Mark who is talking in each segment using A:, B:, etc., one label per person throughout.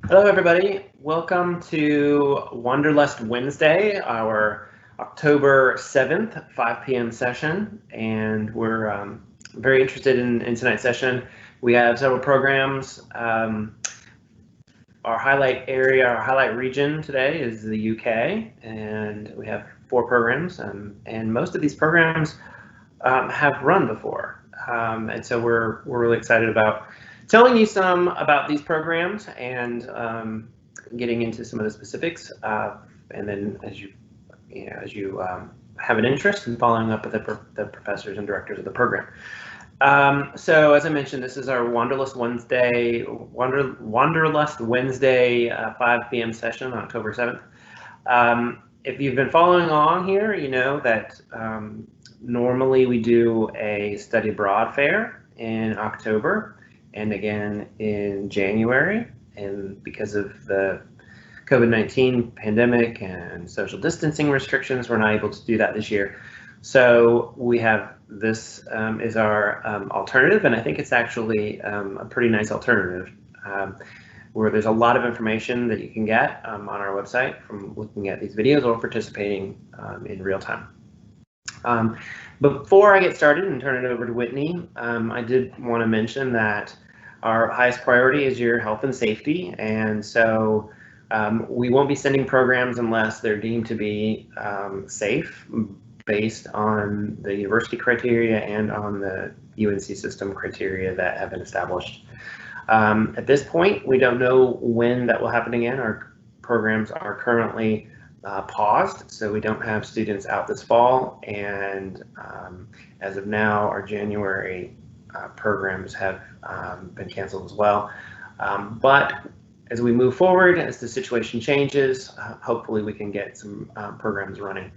A: Hello, everybody. Welcome to Wanderlust Wednesday, our October 7th, 5 p.m. session. And we're very interested in tonight's session. We have several programs. Our highlight area, our highlight region today is the UK, and we have 4 programs. And most of these programs have run before. And so we're really excited about telling you some about these programs and getting into some of the specifics. And then as you have an interest in following up with the professors and directors of the program. So as I mentioned, this is our Wanderlust Wednesday, 5 p.m. session on October 7th. If you've been following along here, you know that normally we do a study abroad fair in October and again in January. And because of the COVID-19 pandemic and social distancing restrictions, we're not able to do that this year. So we have this is our alternative, and I think it's actually a pretty nice alternative where there's a lot of information that you can get on our website from looking at these videos or participating in real time. Before I get started and turn it over to Whitney, I did want to mention that our highest priority is your health and safety, and so we won't be sending programs unless they're deemed to be safe based on the university criteria and on the UNC system criteria that have been established. At this point, we don't know when that will happen again. Our programs are currently paused, so we don't have students out this fall, and as of now, our January programs have been canceled as well. But as we move forward, as the situation changes, hopefully we can get some programs running.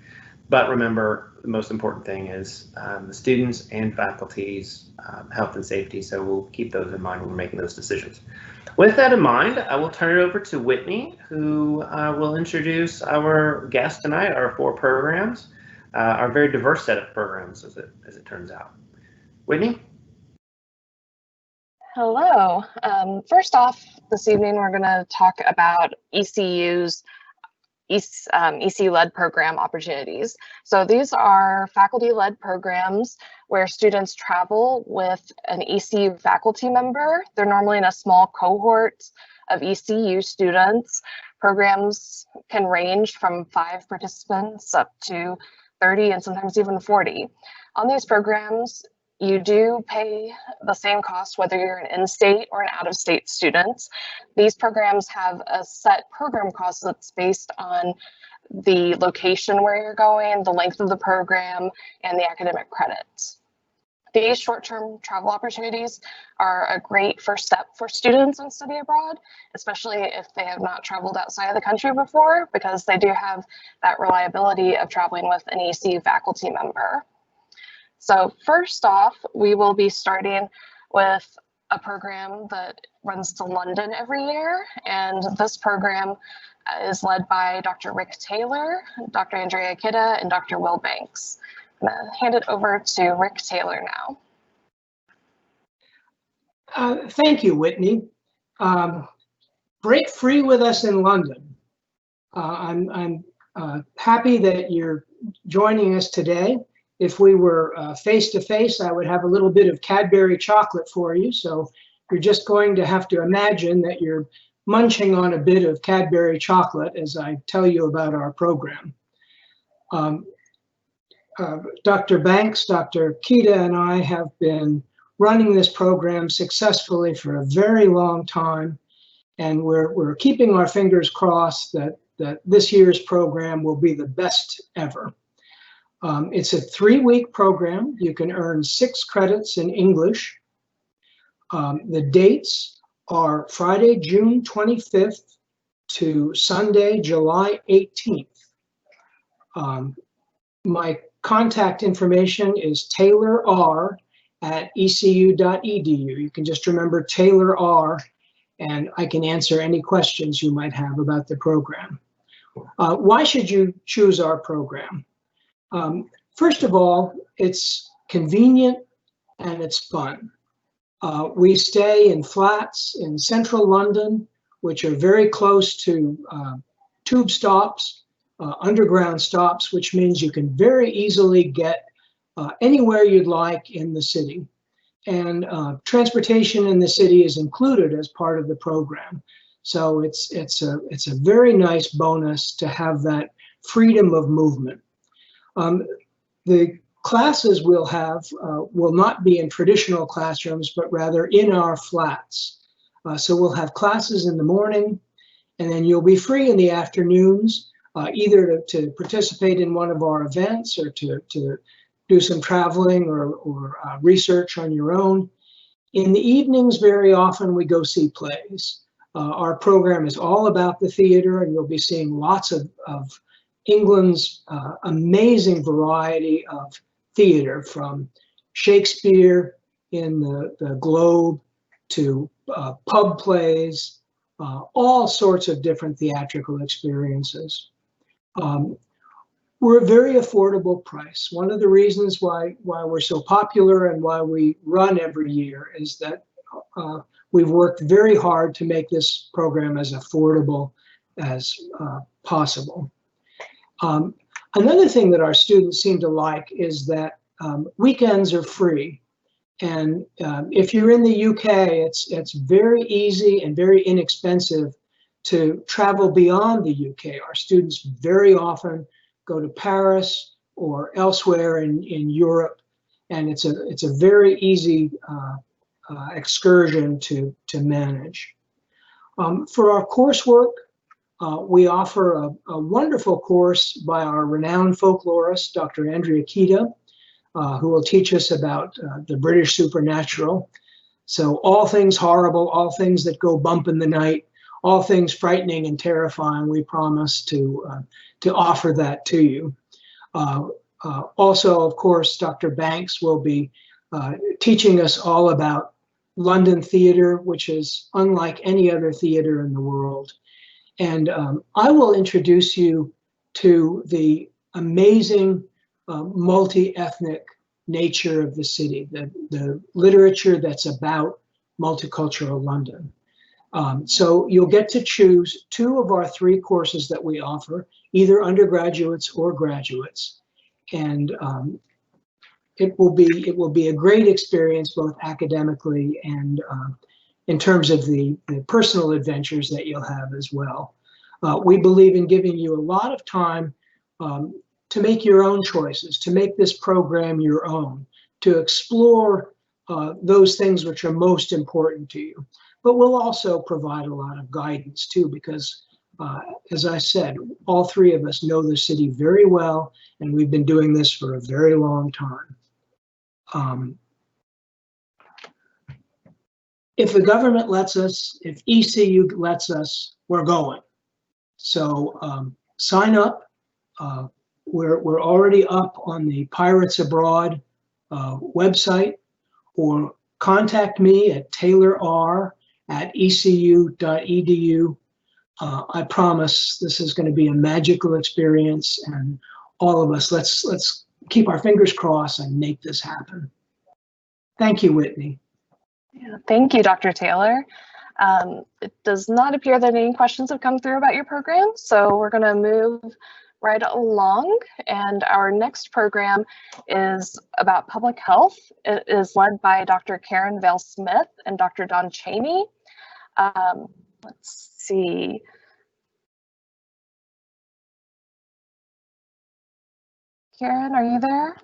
A: But remember, the most important thing is the students and faculty's health and safety, so we'll keep those in mind when we're making those decisions. With that in mind, I will turn it over to Whitney, who will introduce our guest tonight, our 4 programs, our very diverse set of programs, as it turns out. Whitney?
B: Hello. First off, this evening we're going to talk about ECU's ECU-led program opportunities. So these are faculty-led programs where students travel with an ECU faculty member. They're normally in a small cohort of ECU students. Programs can range from 5 participants up to 30 and sometimes even 40. On these programs, you do pay the same cost whether you're an in-state or an out-of-state student. These programs have a set program cost that's based on the location where you're going, the length of the program, and the academic credits. These short-term travel opportunities are a great first step for students in study abroad, especially if they have not traveled outside of the country before, because they do have that reliability of traveling with an ECU faculty member. So first off, we will be starting with a program that runs to London every year, and this program is led by Dr. Rick Taylor, Dr. Andrea Kidda, and Dr. Will Banks. I'm going to hand it over to Rick Taylor now.
C: Thank you, Whitney. Break free with us in London. I'm happy that you're joining us today. If we were face-to-face, I would have a little bit of Cadbury chocolate for you. So you're just going to have to imagine that you're munching on a bit of Cadbury chocolate as I tell you about our program. Dr. Banks, Dr. Kidda, and I have been running this program successfully for a very long time. And we're keeping our fingers crossed that this year's program will be the best ever. It's a 3-week program. You can earn 6 credits in English. The dates are Friday, June 25th to Sunday, July 18th. My contact information is taylor.r@ecu.edu. You can just remember Taylor R, and I can answer any questions you might have about the program. Why should you choose our program? First of all, it's convenient and it's fun. We stay in flats in central London which are very close to tube stops, underground stops, which means you can very easily get anywhere you'd like in the city. And transportation in the city is included as part of the program. So it's a very nice bonus to have that freedom of movement. The classes we'll have will not be in traditional classrooms, but rather in our flats. So we'll have classes in the morning, and then you'll be free in the afternoons, either to participate in one of our events or to do some traveling or research on your own. In the evenings, very often we go see plays. Our program is all about the theater, and you'll be seeing lots of England's amazing variety of theater, from Shakespeare in the Globe to pub plays, all sorts of different theatrical experiences. We're a very affordable price. One of the reasons why we're so popular and why we run every year is that we've worked very hard to make this program as affordable as possible. Another thing that our students seem to like is that weekends are free. And if you're in the UK, it's very easy and very inexpensive to travel beyond the UK. Our students very often go to Paris or elsewhere in Europe, and it's a very easy excursion to manage. For our coursework, we offer a wonderful course by our renowned folklorist, Dr. Andrea Kita, who will teach us about the British supernatural. So all things horrible, all things that go bump in the night, all things frightening and terrifying, we promise to offer that to you. Also, of course, Dr. Banks will be teaching us all about London theater, which is unlike any other theater in the world. And I will introduce you to the amazing multi-ethnic nature of the city, the literature that's about multicultural London. So you'll get to choose 2 of our 3 courses that we offer, either undergraduates or graduates. And it will be a great experience, both academically and in terms of the personal adventures that you'll have as well. We believe in giving you a lot of time to make your own choices, to make this program your own, to explore those things which are most important to you. But we'll also provide a lot of guidance too, because as I said, all 3 of us know the city very well, and we've been doing this for a very long time. If the government lets us, if ECU lets us, we're going. So sign up. We're already up on the Pirates Abroad website, or contact me at taylor.r@ecu.edu. I promise this is going to be a magical experience, and all of us, let's keep our fingers crossed and make this happen. Thank you, Whitney.
B: Yeah, thank you, Dr. Taylor. It does not appear that any questions have come through about your program, so we're going to move right along. And our next program is about public health. It is led by Dr. Karen Vail-Smith and Dr. Don Cheney. Let's see. Karen, are you there?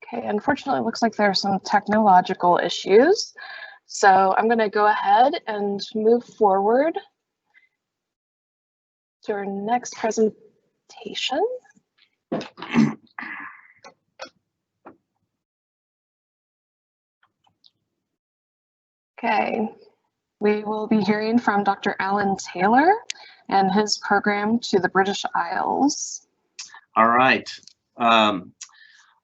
B: Okay, unfortunately, it looks like there are some technological issues. So I'm going to go ahead and move forward to our next presentation. Okay, we will be hearing from Dr. Alan Taylor and his program to the British Isles.
D: All right.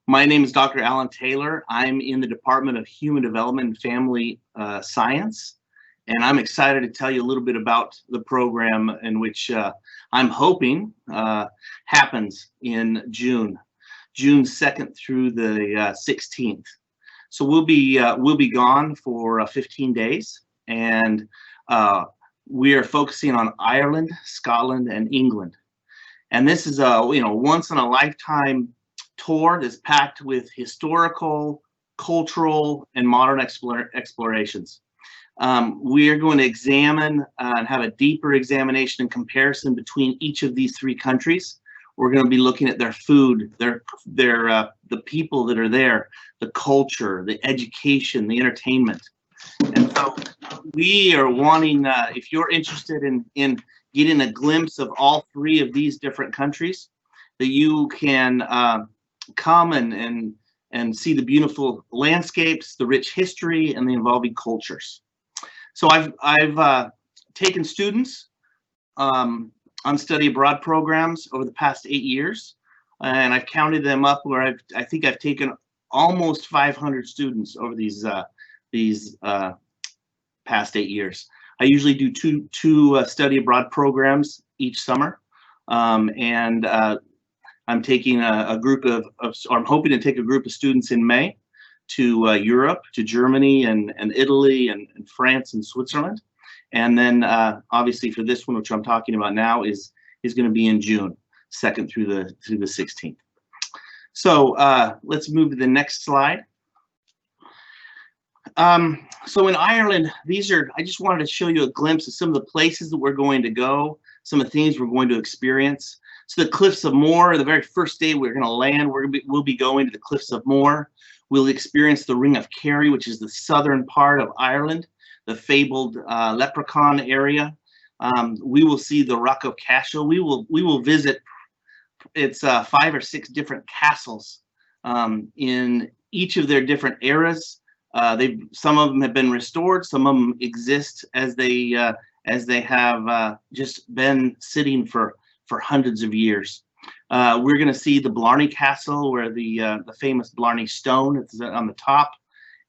D: My name is Dr. Alan Taylor. I'm in the Department of Human Development and Family Science, and I'm excited to tell you a little bit about the program in which I'm hoping happens in June. June 2nd through the 16th. So we'll be gone for 15 days, and we are focusing on Ireland, Scotland, and England. And this is a once in a lifetime tour that's packed with historical, cultural, and modern explorations. We are going to examine and have a deeper examination and comparison between each of these three countries. We're going to be looking at their food, the people that are there, the culture, the education, the entertainment. And so we are wanting, if you're interested in getting a glimpse of all three of these different countries, that you can come and see the beautiful landscapes, the rich history, and the involving cultures. So I've taken students on study abroad programs over the past 8 years, and I've counted them up where I think I've taken almost 500 students over these past 8 years. I usually do two study abroad programs each summer, and I'm taking a group of or I'm hoping to take a group of students in May to Europe, to Germany and Italy and France and Switzerland. And then obviously for this one, which I'm talking about now, is going to be in June 2nd through the 16th. So let's move to the next slide. So in Ireland, I just wanted to show you a glimpse of some of the places that we're going to go, some of the things we're going to experience. So the Cliffs of Moher, the very first day we're going to land, we'll be going to the Cliffs of Moher. We'll experience the Ring of Kerry, which is the southern part of Ireland, the fabled leprechaun area. We will see the Rock of Cashel. We will visit its 5 or 6 different castles in each of their different eras. Some of them have been restored. Some of them exist as they have just been sitting for hundreds of years. We're going to see the Blarney Castle, where the famous Blarney Stone is on the top.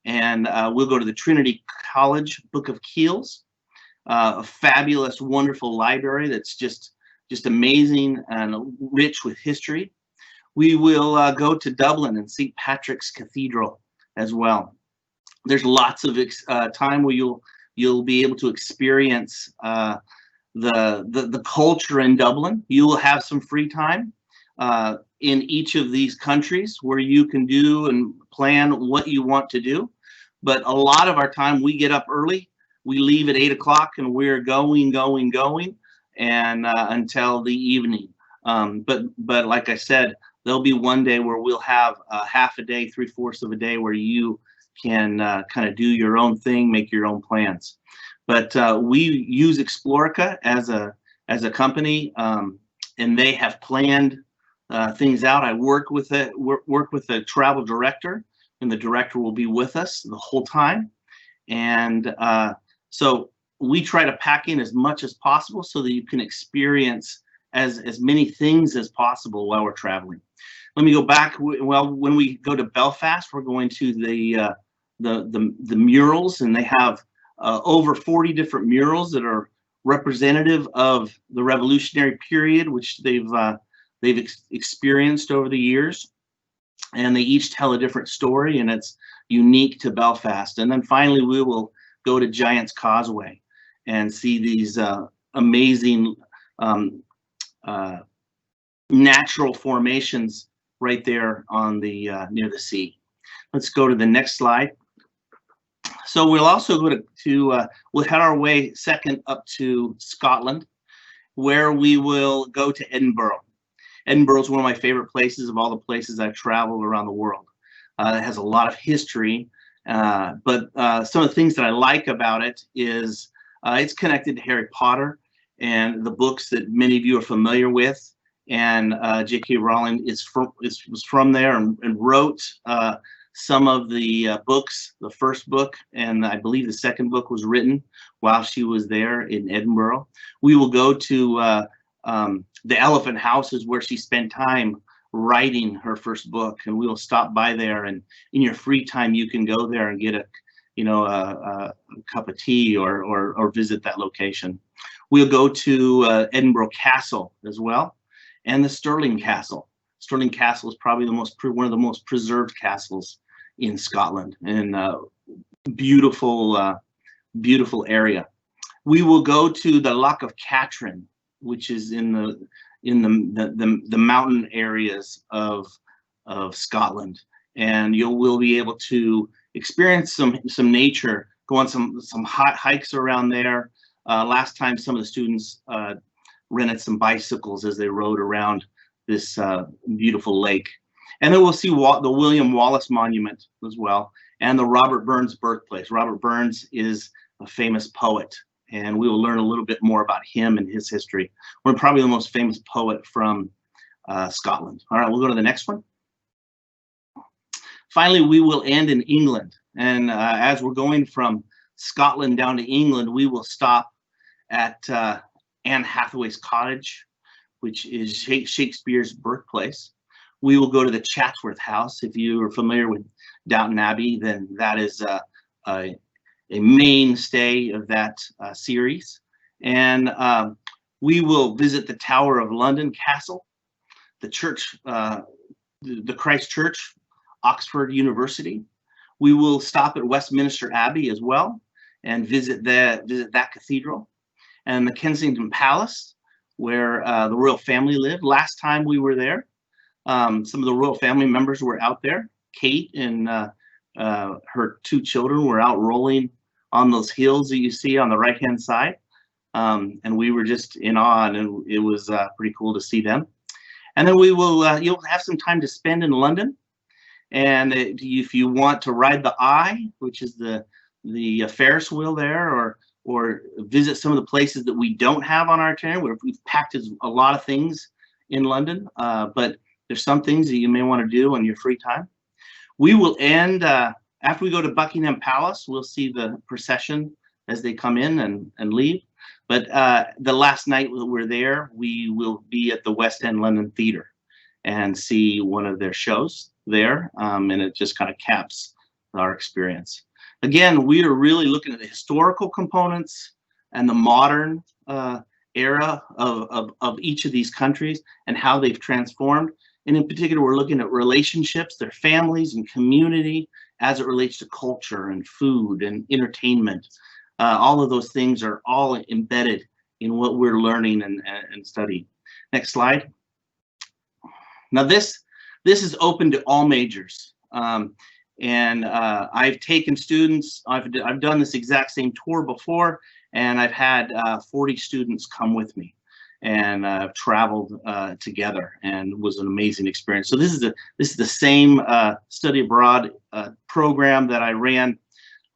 D: And we'll go to the Trinity College Book of Kells, a fabulous, wonderful library that's just amazing and rich with history. We will go to Dublin and St. Patrick's Cathedral as well. There's lots of time where you'll be able to experience the culture in Dublin. You will have some free time in each of these countries where you can do and plan what you want to do. But a lot of our time, we get up early, we leave at 8 o'clock, and we're going, and until the evening. But like I said, there'll be one day where we'll have half a day, 3/4 of a day where you can kind of do your own thing, make your own plans. But we use Explorica as a company, and they have planned things out. I work with a travel director, and the director will be with us the whole time. And so we try to pack in as much as possible so that you can experience as many things as possible while we're traveling. Let me go back. Well, when we go to Belfast, we're going to the murals, and they have over 40 different murals that are representative of the revolutionary period, which they've experienced over the years. And they each tell a different story, and it's unique to Belfast. And then finally, we will go to Giant's Causeway and see these amazing natural formations right there on the near the sea. Let's go to the next slide. So we'll also go we'll head our way second up to Scotland, where we will go to Edinburgh. Edinburgh is one of my favorite places of all the places I've traveled around the world. It has a lot of history, but some of the things that I like about it is it's connected to Harry Potter and the books that many of you are familiar with. And J.K. Rowling was from there and wrote some of the books. The first book, and I believe the second book, was written while she was there in Edinburgh. We will go to the Elephant House, is where she spent time writing her first book, and we will stop by there. And in your free time, you can go there and get a cup of tea or visit that location. We'll go to Edinburgh Castle as well, and the Stirling Castle. Stirling Castle is probably one of the most preserved castles in Scotland, and beautiful, beautiful area. We will go to the Loch of Katrine, which is in the mountain areas of Scotland, and we'll be able to experience some nature, go on some hot hikes around there. Last time, some of the students rented some bicycles as they rode around this beautiful lake. And then we'll see the William Wallace Monument as well, and the Robert Burns birthplace. Robert Burns is a famous poet, and we will learn a little bit more about him and his history. We're probably the most famous poet from Scotland. All right, we'll go to the next one. Finally, we will end in England. And as we're going from Scotland down to England, we will stop at Anne Hathaway's cottage, which is Shakespeare's birthplace. We will go to the Chatsworth House. If you are familiar with Downton Abbey, then that is a mainstay of that series. And we will visit the Tower of London Castle, the church, the Christ Church, Oxford University. We will stop at Westminster Abbey as well and visit that cathedral, and the Kensington Palace, where the royal family lived. Last time we were there, some of the royal family members were out there. Kate and her 2 children were out rolling on those hills that you see on the right-hand side. And we were just in awe, and it was pretty cool to see them. And then we will, you'll have some time to spend in London. And if you want to ride the Eye, which is the Ferris wheel there, or visit some of the places that we don't have on our itinerary, we've packed a lot of things in London, but there's some things that you may want to do on your free time. We will end, after we go to Buckingham Palace, we'll see the procession as they come in and leave. But the last night that we're there, we will be at the West End London Theatre and see one of their shows there, and it just kind of caps our experience. Again, we are really looking at the historical components and the modern era of each of these countries and how they've transformed. And in particular, we're looking at relationships, their families and community as it relates to culture and food and entertainment. All of those things are all embedded in what we're learning and studying. Next slide. Now this is open to all majors. And I've taken students, I've done this exact same tour before, and I've had 40 students come with me, and I've traveled together, and it was an amazing experience. So this is the same study abroad program that I ran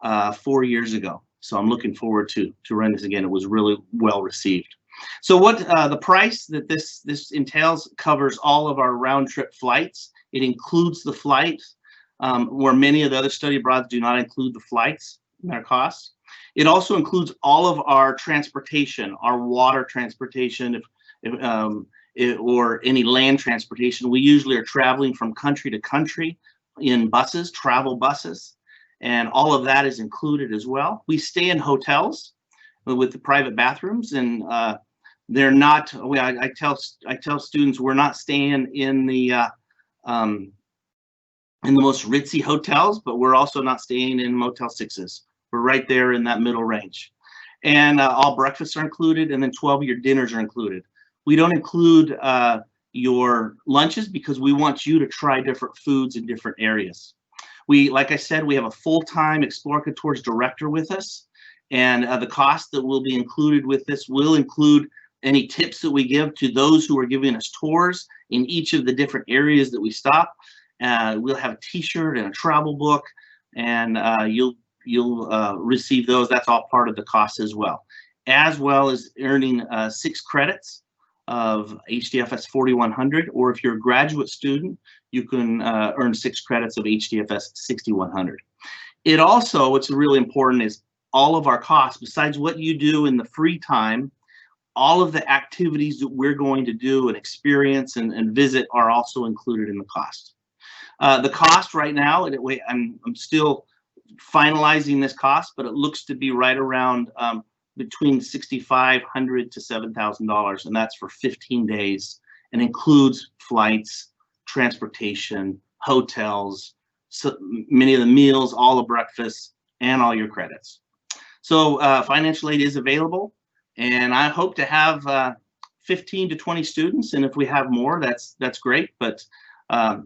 D: 4 years ago. So I'm looking forward to run this again. It was really well received. So what the price that this entails covers all of our round trip flights. It includes the flight, where many of the other study abroads do not include the flights in their costs. It also includes all of our transportation, our water transportation, or any land transportation. We usually are traveling from country to country in buses, travel buses, and all of that is included as well. We stay in hotels with the private bathrooms, and they're not. I tell students we're not staying in the most ritzy hotels, but we're also not staying in Motel 6s. We're right there in that middle range. And all breakfasts are included, and then 12 of your dinners are included. We don't include your lunches because we want you to try different foods in different areas. Like I said, we have a full-time Explorica Tours director with us, and the cost that will be included with this will include any tips that we give to those who are giving us tours in each of the different areas that we stop. We'll have a t-shirt and a travel book, and you'll receive those. That's all part of the cost as well as earning 6 credits of HDFS 4100, or if you're a graduate student, you can earn 6 credits of HDFS 6100. It also, what's really important is all of our costs, besides what you do in the free time, all of the activities that we're going to do and experience and visit are also included in the cost. The cost right now, I'm still finalizing this cost, but it looks to be right around between $6,500 to $7,000, and that's for 15 days, and includes flights, transportation, hotels, so many of the meals, all the breakfasts, and all your credits. So financial aid is available, and I hope to have 15 to 20 students, and if we have more, that's great. But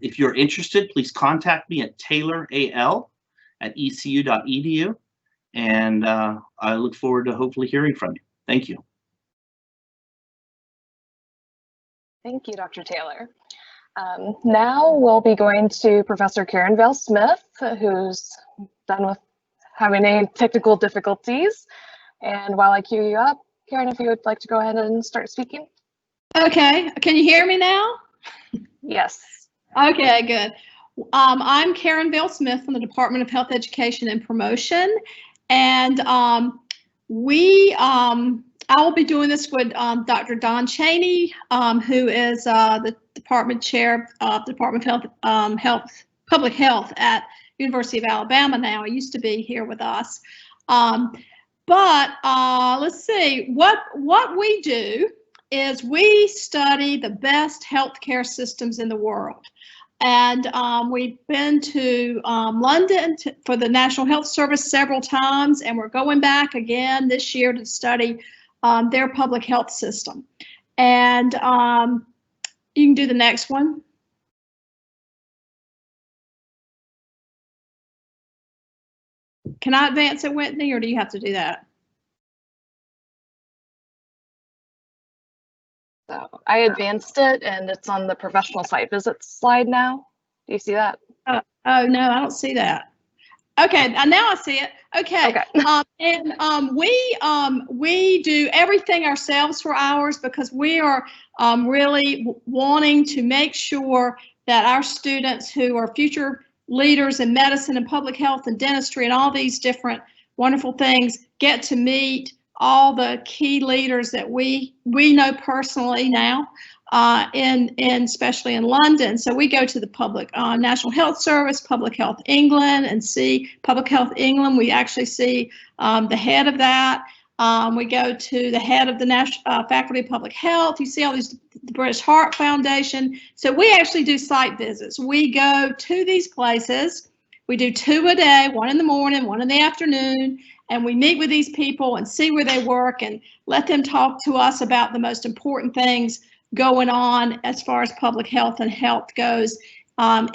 D: if you're interested, please contact me at tayloral@ecu.edu, and I look forward to hopefully hearing from you. Thank you.
B: Thank you, Dr. Taylor. Now we'll be going to Professor Karen Vail-Smith, who's done with having any technical difficulties. And while I queue you up, Karen, if you would like to go ahead and start speaking.
E: Okay, can you hear me now?
B: Yes.
E: Okay, good. I'm Karen Vail-Smith from the Department of Health Education and Promotion, and I will be doing this with Dr. Don Chaney, who is the department chair of the Department of Public Health at University of Alabama now. He used to be here with us. But let's see, what we do is we study the best healthcare systems in the world. And we've been to London for the National Health Service several times, and we're going back again this year to study their public health system. And you can do the next one. Can I advance it, Whitney, or do you have to do that?
B: So I advanced it, and it's on the professional site visits slide now. Do you see that?
E: Oh, no, I don't see that. Okay, now I see it. Okay. We do everything ourselves for ours because we are really wanting to make sure that our students who are future leaders in medicine and public health and dentistry and all these different wonderful things get to meet all the key leaders that we know personally now, especially in London. So we go to the public National Health Service, Public Health England, and see Public Health England. We actually see the head of that. We go to the head of the National Faculty of Public Health. You see all these, the British Heart Foundation. So we actually do site visits. We go to these places. We do 2 a day, 1 in the morning, 1 in the afternoon, and we meet with these people and see where they work and let them talk to us about the most important things going on as far as public health and health goes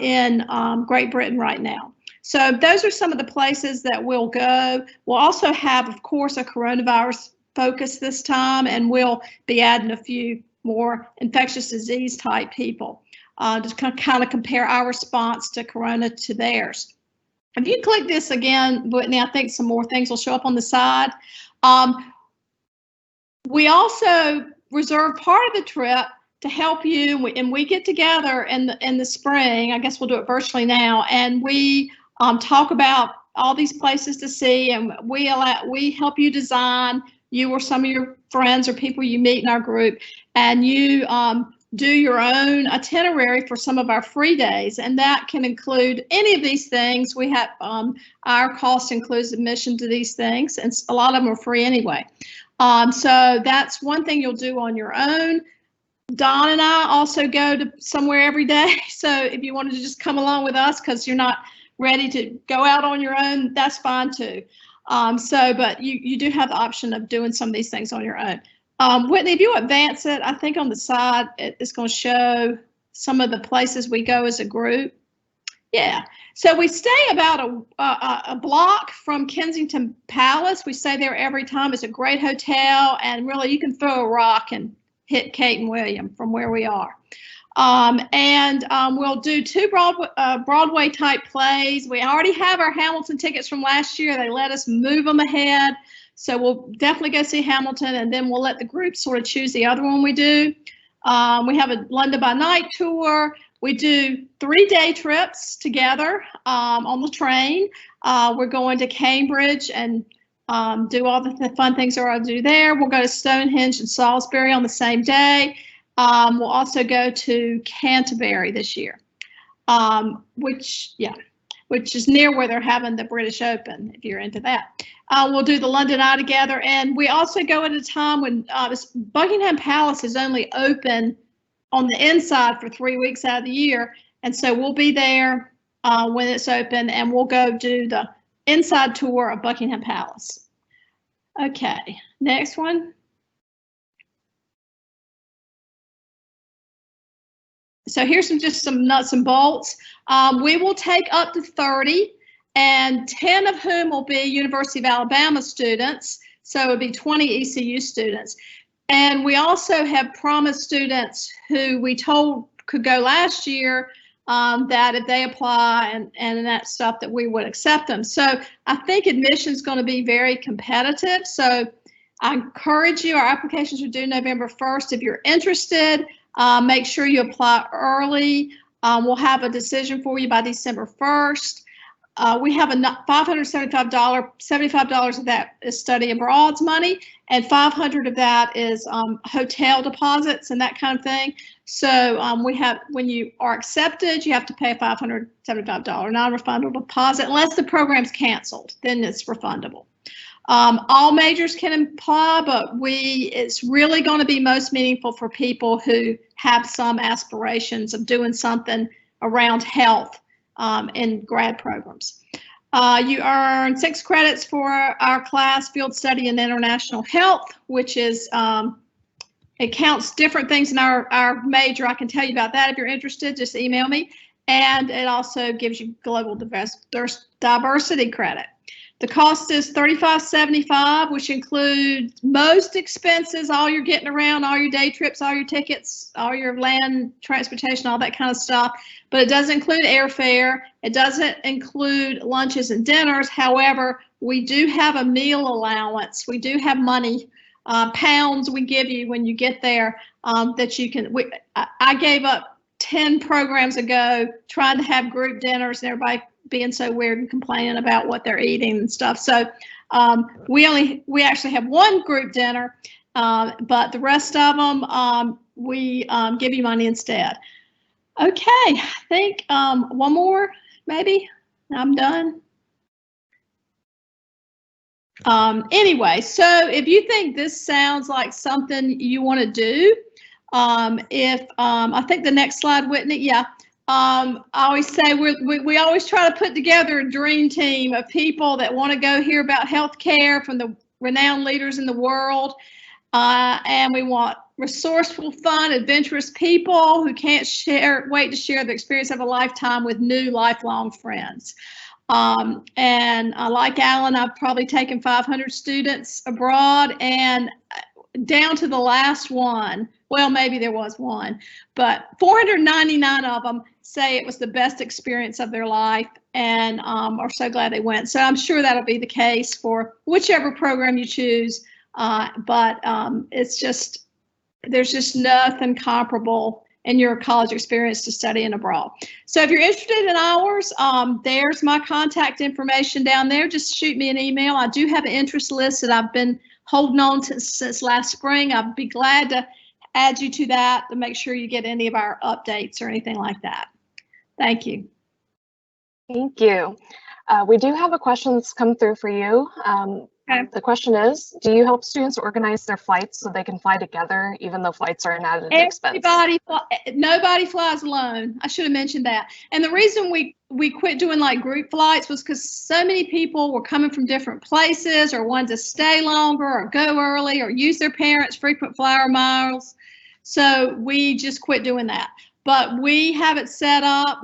E: in Great Britain right now. So those are some of the places that we'll go. We'll also have, of course, a coronavirus focus this time, and we'll be adding a few more infectious disease type people to kind of compare our response to corona to theirs. If you click this again, Whitney, I think some more things will show up on the side. We also reserve part of the trip to help you, and we get together in the spring. I guess we'll do it virtually now, and we talk about all these places to see, and we help you design, you or some of your friends or people you meet in our group, and you do your own itinerary for some of our free days, and that can include any of these things. We have our cost includes admission to these things, and a lot of them are free anyway. So that's one thing you'll do on your own. Don and I also go to somewhere every day, so if you wanted to just come along with us because you're not ready to go out on your own, that's fine too. But you do have the option of doing some of these things on your own. Whitney, if you advance it, I think on the side it's going to show some of the places we go as a group. Yeah, so we stay about a block from Kensington Palace. We stay there every time. It's a great hotel, and really you can throw a rock and hit Kate and William from where we are. We'll do 2 Broadway type plays. We already have our Hamilton tickets from last year. They let us move them ahead. So we'll definitely go see Hamilton, and then we'll let the group sort of choose the other one we do. We have a London by Night tour. We do 3-day trips together on the train. We're going to Cambridge and do all the fun things there are to do there. We'll go to Stonehenge and Salisbury on the same day. We'll also go to Canterbury this year, which is near where they're having the British Open, if you're into that. We'll do the London Eye together, and we also go at a time when Buckingham Palace is only open on the inside for 3 weeks out of the year. And so we'll be there when it's open, and we'll go do the inside tour of Buckingham Palace. Okay, next one. So here's just some nuts and bolts. We will take up to 30, and 10 of whom will be University of Alabama students. So it would be 20 ECU students. And we also have promised students who we told could go last year that if they apply and that stuff, that we would accept them. So I think admission is going to be very competitive. So I encourage you, our applications are due November 1st. If you're interested, make sure you apply early. We'll have a decision for you by December 1st. We have a $75 of that is study abroad's money, and $500 of that is hotel deposits and that kind of thing. So we have, when you are accepted, you have to pay a $575 non-refundable deposit unless the program's canceled, then it's refundable. All majors can apply, but it's really going to be most meaningful for people who have some aspirations of doing something around health in grad programs. You earn 6 credits for our class, Field Study in International Health, which is, it counts different things in our major. I can tell you about that if you're interested, just email me. And it also gives you global diversity credit. The cost is $35.75, which includes most expenses, all you're getting around, all your day trips, all your tickets, all your land transportation, all that kind of stuff. But it doesn't include airfare. It doesn't include lunches and dinners. However, we do have a meal allowance. We do have money, pounds we give you when you get there that you can. I gave up 10 programs ago trying to have group dinners and everybody being so weird and complaining about what they're eating and stuff. So we actually have one group dinner, but the rest of them we give you money instead. Okay, I think one more maybe. I'm done. Anyway, so if you think this sounds like something you want to do, I think the next slide, Whitney, yeah. I always say we always try to put together a dream team of people that want to go hear about healthcare from the renowned leaders in the world. And we want resourceful, fun, adventurous people who can't wait to share the experience of a lifetime with new lifelong friends. And like Alan, I've probably taken 500 students abroad, and down to the last one, well, maybe there was one, but 499 of them say it was the best experience of their life and are so glad they went. So I'm sure that'll be the case for whichever program you choose. But it's just, there's just nothing comparable in your college experience to studying abroad. So if you're interested in ours, there's my contact information down there. Just shoot me an email. I do have an interest list that I've been holding on to since last spring. I'd be glad to add you to that to make sure you get any of our updates or anything like that. Thank you.
B: Thank you. We do have a question that's come through for you.
E: Okay.
B: The question is, do you help students organize their flights so they can fly together, even though flights are an added expense?
E: Nobody flies alone. I should have mentioned that. And the reason we quit doing like group flights was because so many people were coming from different places or wanted to stay longer or go early or use their parents' frequent flyer miles. So we just quit doing that. But we have it set up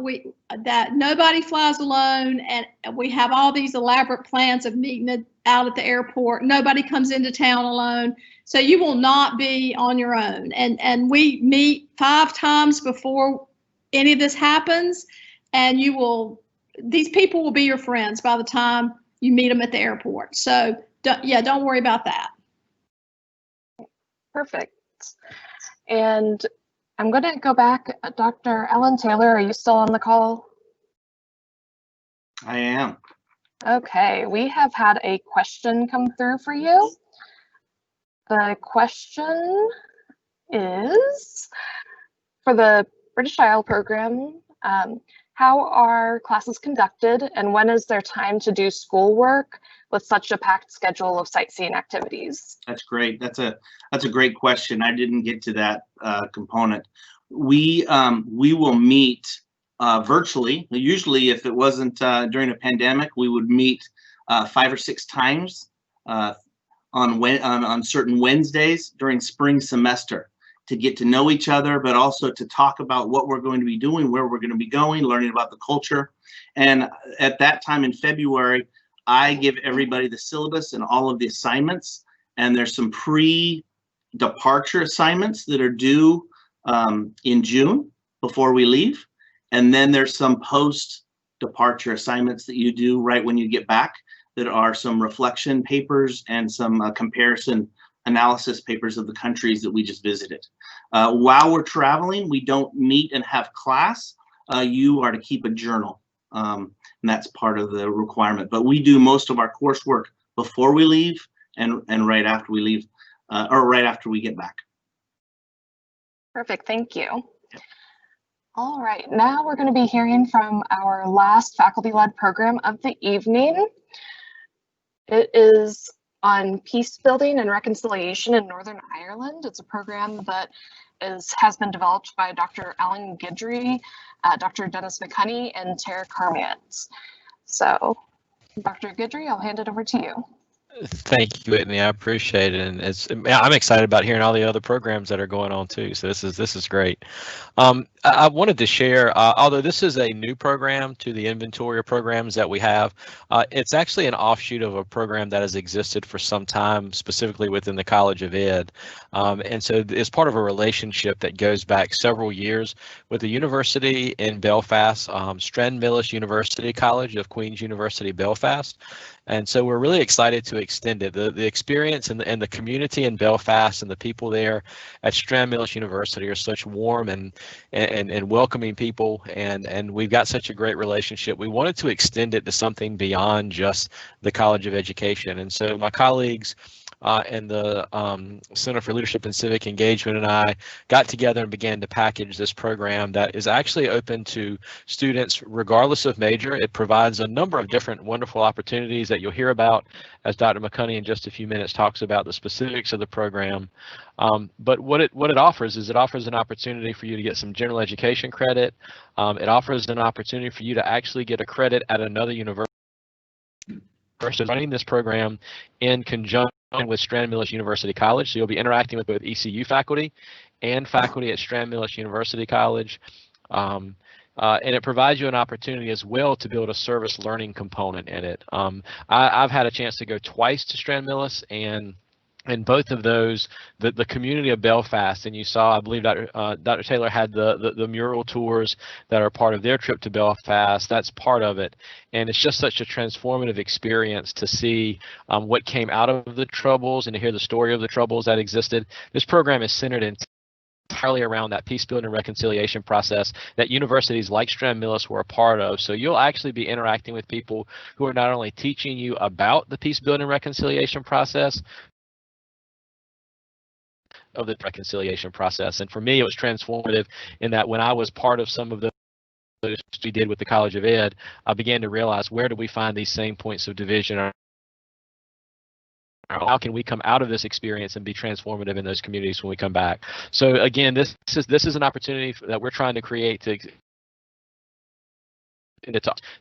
E: that nobody flies alone, and we have all these elaborate plans of meeting out at the airport. Nobody comes into town alone. So you will not be on your own. And we meet 5 times before any of this happens, and these people will be your friends by the time you meet them at the airport. So don't worry about that.
B: Perfect. And I'm going to go back. Dr. Ellen Taylor, are you still on the call?
D: I am.
B: Okay, we have had a question come through for you. The question is, for the British Isles program, how are classes conducted, and when is there time to do schoolwork with such a packed schedule of sightseeing activities?
D: That's great. That's a great question. I didn't get to that component. we will meet virtually. Usually, if it wasn't during a pandemic, we would meet 5 or 6 times on certain Wednesdays during spring semester to get to know each other, but also to talk about what we're going to be doing, where we're going to be going, learning about the culture. And at that time in February, I give everybody the syllabus and all of the assignments, and there's some pre-departure assignments that are due in June before we leave. And then there's some post-departure assignments that you do right when you get back that are some reflection papers and some comparison analysis papers of the countries that we just visited. While we're traveling, we don't meet and have class. You are to keep a journal, and that's part of the requirement. But we do most of our coursework before we leave and right after we leave, or right after we get back.
B: Perfect, thank you. All right, now we're going to be hearing from our last faculty-led program of the evening. It is on peace building and reconciliation in Northern Ireland. It's a program that has been developed by Dr. Alan Guidry, Dr. Dennis McCunney, and Tara Kermit. So, Dr. Guidry, I'll hand it over to you.
F: Thank you, Whitney. I appreciate it, and I'm excited about hearing all the other programs that are going on too. So this is great. I wanted to share, although this is a new program to the inventory of programs that we have, it's actually an offshoot of a program that has existed for some time, specifically within the College of Ed, and so it's part of a relationship that goes back several years with the university in Belfast, Stranmillis University College of Queen's University Belfast. And so we're really excited to extend it. The experience and the community in Belfast and the people there at Stranmillis University are such warm and welcoming people, and we've got such a great relationship. We wanted to extend it to something beyond just the College of Education. And so my colleagues and the Center for Leadership and Civic Engagement and I got together and began to package this program that is actually open to students regardless of major. It provides a number of different wonderful opportunities that you'll hear about as Dr. McCunney in just a few minutes talks about the specifics of the program. But what it offers is it offers an opportunity for you to get some general education credit. It offers an opportunity for you to actually get a credit at another university. Running this program in conjunction with Stranmillis University College, so you'll be interacting with both ECU faculty and faculty at Stranmillis University College, and it provides you an opportunity as well to build a service learning component in it. I've had a chance to go twice to Stranmillis, and in both of those, the community of Belfast, and you saw, I believe Dr. Taylor had the mural tours that are part of their trip to Belfast. That's part of it, and it's just such a transformative experience to see what came out of the Troubles and to hear the story of the Troubles that existed. This program is centered entirely around that peace building and reconciliation process that universities like Stranmillis were a part of. So you'll actually be interacting with people who are not only teaching you about the peace building and reconciliation process, of the reconciliation process. And for me, it was transformative in that when I was part of some of those we did with the College of Ed, I began to realize, where do we find these same points of division? How can we come out of this experience and be transformative in those communities when we come back? So again, this is an opportunity that we're trying to create to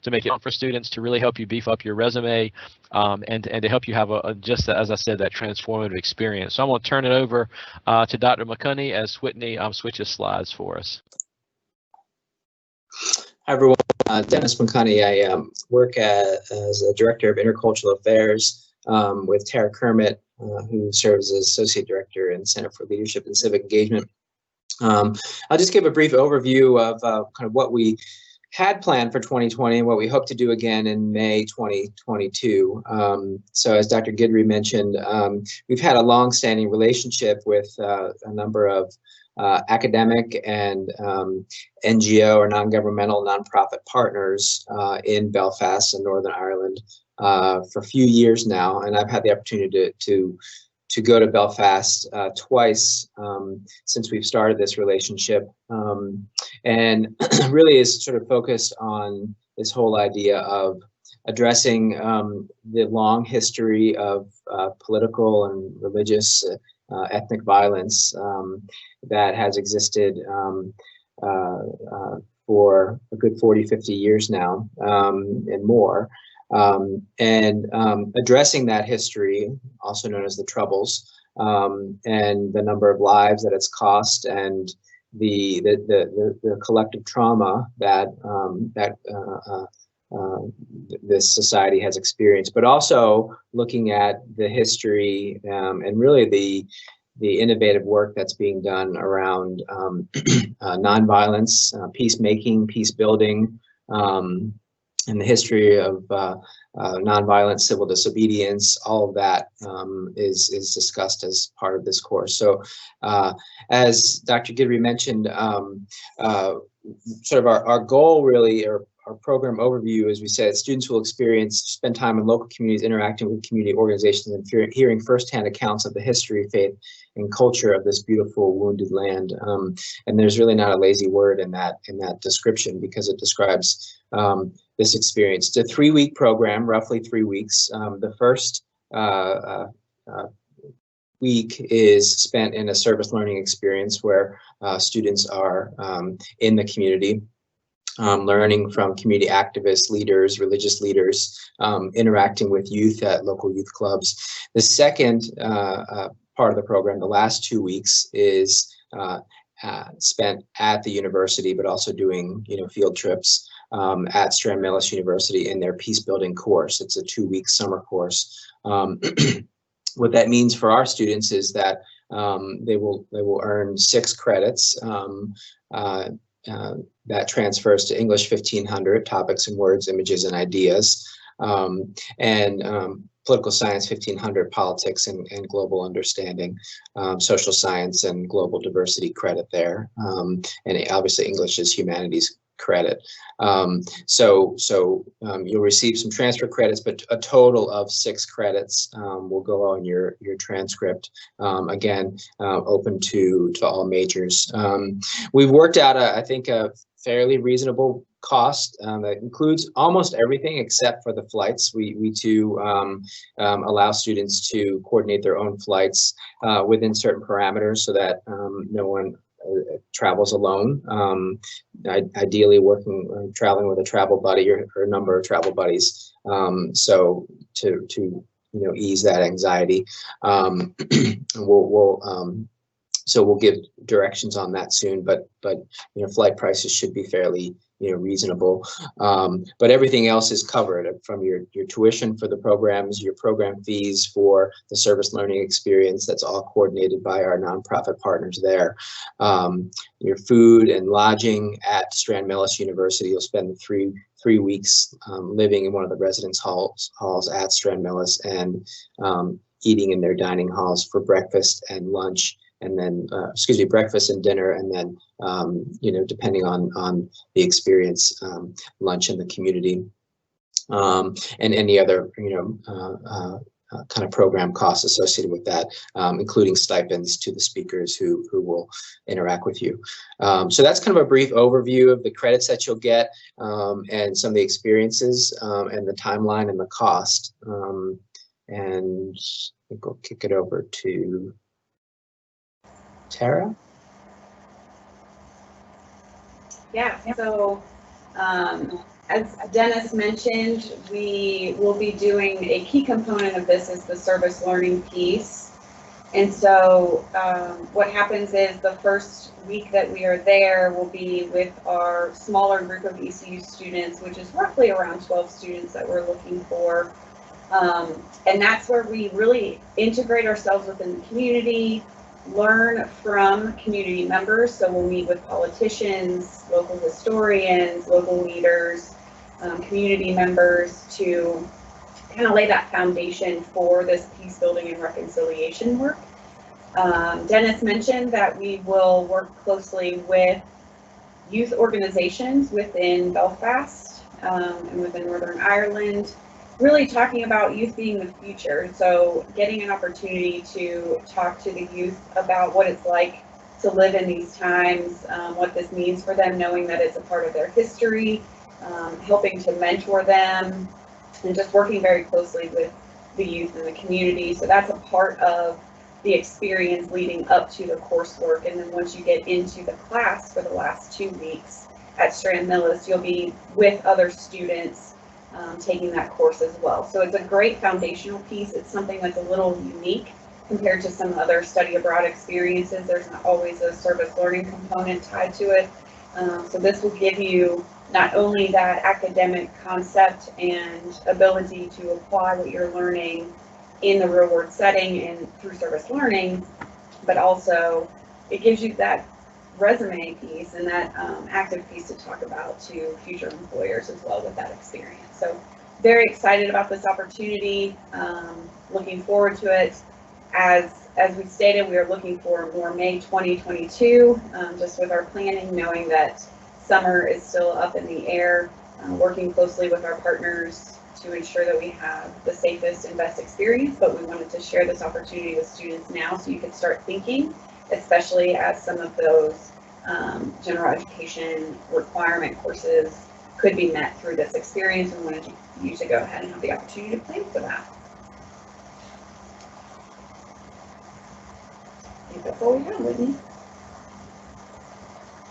F: make it for students, to really help you beef up your resume, and to help you have just as I said, that transformative experience. So I'm going to turn it over to Dr. McCunney as Whitney switches slides for us.
G: Hi everyone, Dennis McCunney. I work as a Director of Intercultural Affairs with Tara Kermit, who serves as Associate Director in Center for Leadership and Civic Engagement. I'll just give a brief overview of kind of what we had planned for 2020 and what we hope to do again in May 2022. So as Dr. Guidry mentioned, we've had a long-standing relationship with a number of academic and NGO or non-governmental nonprofit partners in Belfast and Northern Ireland for a few years now, and I've had the opportunity to go to Belfast twice since we've started this relationship, and really is sort of focused on this whole idea of addressing the long history of political and religious ethnic violence that has existed for a good 40, 50 years now and more. Addressing that history, also known as the Troubles, and the number of lives that it's cost, and the collective trauma that this society has experienced, but also looking at the history and really the innovative work that's being done around nonviolence, peacemaking, peace building, and the history of nonviolent civil disobedience. All of that is discussed as part of this course. So as Dr. Guidry mentioned, sort of our goal really, or our program overview, as we said, students will spend time in local communities, interacting with community organizations, and hearing firsthand accounts of the history, faith, and culture of this beautiful wounded land. And there's really not a lazy word in that description, because it describes this experience. It's a 3-week program, roughly 3 weeks. The first week is spent in a service learning experience where students are in the community, learning from community activists, leaders, religious leaders, interacting with youth at local youth clubs. The second part of the program, the last 2 weeks, is spent at the university, but also doing field trips at Strand-Millis University in their peace building course. It's a 2-week summer course. What that means for our students is that they will earn 6 credits. That transfers to English 1500, topics and words, images and ideas, and political science 1500, politics and global understanding, social science and global diversity credit there, and obviously English is humanities credit. So you'll receive some transfer credits, but a total of 6 credits will go on your transcript. Again, open to all majors. We've worked out I think a fairly reasonable cost that includes almost everything except for the flights. We do allow students to coordinate their own flights within certain parameters, so that no one travels alone. Ideally traveling with a travel buddy or a number of travel buddies, so to ease that anxiety. So we'll give directions on that soon, but flight prices should be fairly reasonable. But everything else is covered, from your tuition for the programs, your program fees for the service learning experience. That's all coordinated by our nonprofit partners there. Your food and lodging at Strand-Millis University. You'll spend 3 weeks living in one of the residence halls at Strand-Millis, and eating in their dining halls for breakfast and lunch. And then, breakfast and dinner, and then, depending on the experience, lunch in the community, and any other, kind of program costs associated with that, including stipends to the speakers who will interact with you. So that's kind of a brief overview of the credits that you'll get, and some of the experiences, and the timeline and the cost. And I think we'll kick it over to Tara?
H: Yeah, so as Dennis mentioned, we will be doing a key component of this is the service learning piece. And so what happens is the first week that we are there will be with our smaller group of ECU students, which is roughly around 12 students that we're looking for. And that's where we really integrate ourselves within the community, learn from community members. So we'll meet with politicians, local historians, local leaders, community members, to kind of lay that foundation for this peace building and reconciliation work. Dennis mentioned that we will work closely with youth organizations within Belfast and within Northern Ireland, really talking about youth being the future. So getting an opportunity to talk to the youth about what it's like to live in these times, what this means for them, knowing that it's a part of their history, helping to mentor them, and just working very closely with the youth in the community. So that's a part of the experience leading up to the coursework. And then once you get into the class for the last 2 weeks at Strand Millis, you'll be with other students taking that course as well. So it's a great foundational piece. It's something that's a little unique compared to some other study abroad experiences. There's not always a service learning component tied to it. So this will give you not only that academic concept and ability to apply what you're learning in the real world setting and through service learning, but also it gives you that resume piece and that active piece to talk about to future employers as well with that experience. So very excited about this opportunity, looking forward to it. As we stated, we are looking for more May 2022, just with our planning, knowing that summer is still up in the air, working closely with our partners to ensure that we have the safest and best experience. But we wanted to share this opportunity with students now so you can start thinking, especially as some of those general education requirement courses could be met through this experience. We wanted you to go ahead and have the opportunity to plan for that. I think that's all we have, Whitney.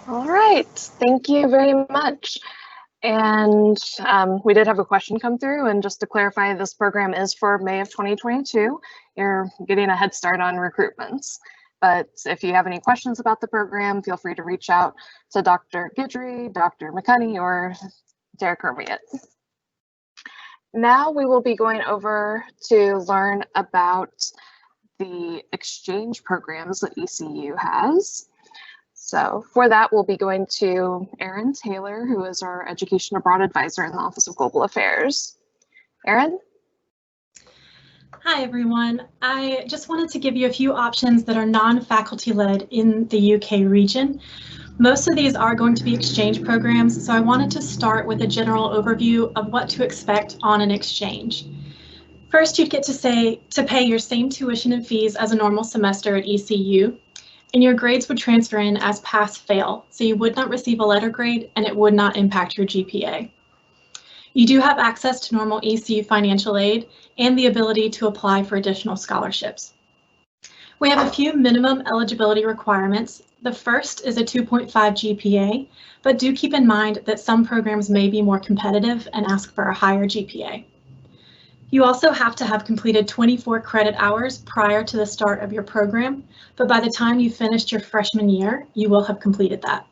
B: All right, thank you very much. And we did have a question come through, and just to clarify, this program is for May of 2022. You're getting a head start on recruitments. But if you have any questions about the program, feel free to reach out to Dr. Guidry, Dr. McCunney, or Derek Hermiet. Now we will be going over to learn about the exchange programs that ECU has. So for that, we'll be going to Erin Taylor, who is our Education Abroad Advisor in the Office of Global Affairs. Erin?
I: Hi, everyone. I just wanted to give you a few options that are non-faculty led in the UK region. Most of these are going to be exchange programs, so I wanted to start with a general overview of what to expect on an exchange. First, you'd get to pay your same tuition and fees as a normal semester at ECU, and your grades would transfer in as pass-fail, so you would not receive a letter grade and it would not impact your GPA. You do have access to normal ECU financial aid and the ability to apply for additional scholarships. We have a few minimum eligibility requirements. The first is a 2.5 GPA, but do keep in mind that some programs may be more competitive and ask for a higher GPA. You also have to have completed 24 credit hours prior to the start of your program, but by the time you finished your freshman year, you will have completed that.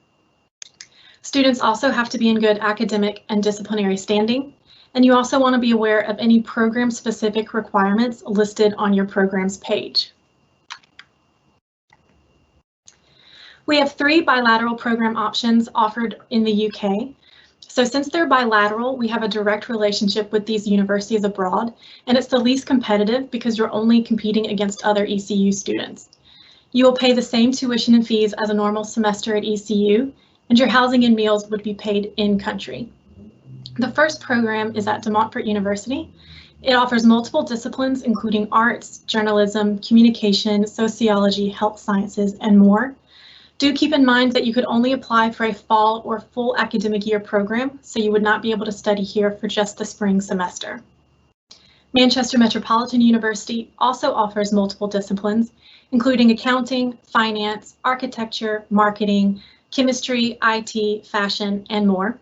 I: Students also have to be in good academic and disciplinary standing, and you also want to be aware of any program-specific requirements listed on your program's page. We have 3 bilateral program options offered in the UK. So since they're bilateral, we have a direct relationship with these universities abroad, and it's the least competitive because you're only competing against other ECU students. You will pay the same tuition and fees as a normal semester at ECU, and your housing and meals would be paid in country. The first program is at De Montfort University. It offers multiple disciplines, including arts, journalism, communication, sociology, health sciences, and more. Do keep in mind that you could only apply for a fall or full academic year program, so you would not be able to study here for just the spring semester. Manchester Metropolitan University also offers multiple disciplines, including accounting, finance, architecture, marketing, chemistry, IT, fashion, and more.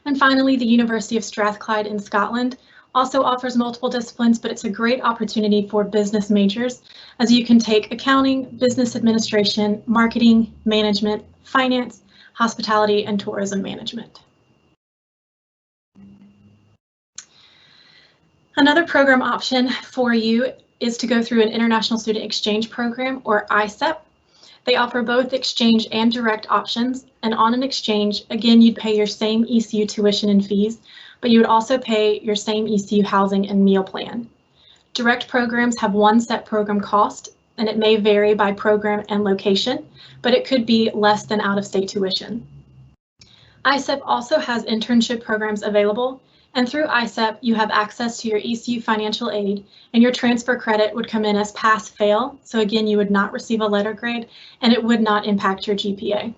I: And finally, the University of Strathclyde in Scotland also offers multiple disciplines, but it's a great opportunity for business majors, as you can take accounting, business administration, marketing, management, finance, hospitality, and tourism management. Another program option for you is to go through an International Student Exchange Program, or ISEP. They offer both exchange and direct options, and on an exchange, again, you'd pay your same ECU tuition and fees, but you would also pay your same ECU housing and meal plan. Direct programs have one set program cost, and it may vary by program and location, but it could be less than out-of-state tuition. ISEP also has internship programs available, and through ISEP, you have access to your ECU financial aid, and your transfer credit would come in as pass-fail, so again, you would not receive a letter grade, and it would not impact your GPA.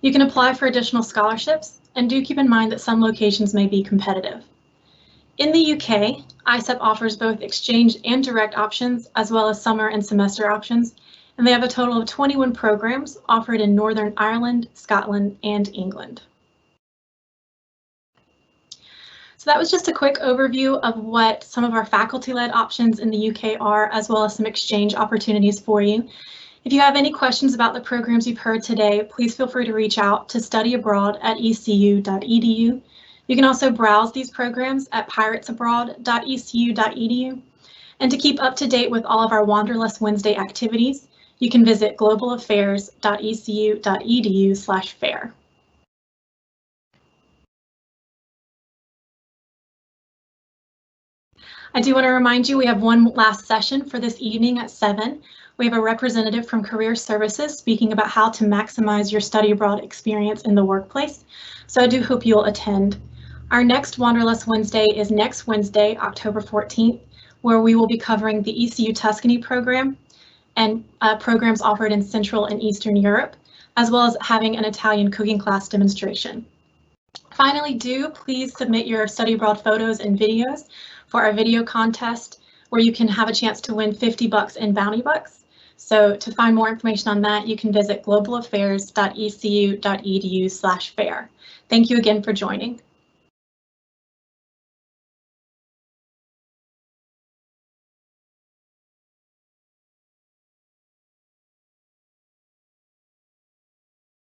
I: You can apply for additional scholarships, and do keep in mind that some locations may be competitive. In the UK, ICEP offers both exchange and direct options, as well as summer and semester options, and they have a total of 21 programs offered in Northern Ireland, Scotland, and England. So that was just a quick overview of what some of our faculty-led options in the UK are, as well as some exchange opportunities for you. If you have any questions about the programs you've heard today, please feel free to reach out to studyabroad@ecu.edu. You can also browse these programs at piratesabroad.ecu.edu. And to keep up to date with all of our Wanderlust Wednesday activities, you can visit globalaffairs.ecu.edu/fair. I do want to remind you we have one last session for this evening at 7. We have a representative from Career Services speaking about how to maximize your study abroad experience in the workplace. So I do hope you'll attend. Our next Wanderlust Wednesday is next Wednesday, October 14th, where we will be covering the ECU Tuscany program and programs offered in Central and Eastern Europe, as well as having an Italian cooking class demonstration. Finally, do please submit your study abroad photos and videos for our video contest, where you can have a chance to win $50 in bounty bucks. So to find more information on that, you can visit globalaffairs.ecu.edu/fair. Thank you again for joining.